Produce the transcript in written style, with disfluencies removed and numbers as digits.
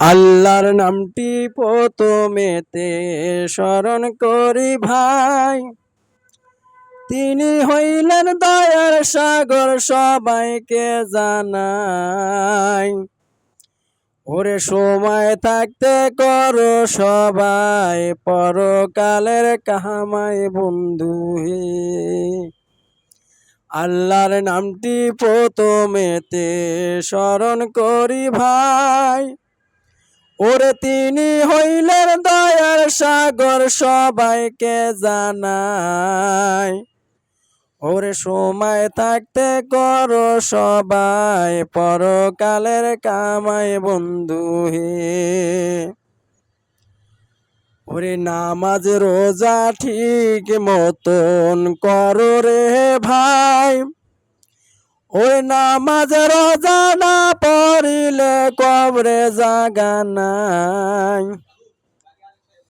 আল্লাহর নামটি প্রথমেতে স্মরণ করি ভাই, তিনি হইলেন দয়ার সাগর সবাইকে জানাই। ওরে সময় থাকতে করো সবাই পরকালের কামাই বন্ধু হে। আল্লাহর নামটি প্রথমেতে স্মরণ করি ভাই, ওরে তিনি হইলেন দয়ার সাগর সবাইকে জানাই। ওরে সময় থাকতে করো সবাই পরকালের কামাই বন্ধু হে। ওরে নামাজ রোজা ঠিক মতন করো রে ভাই, ওরে নামাজ রোজা না পড়িলে কবরে জাগা নাই।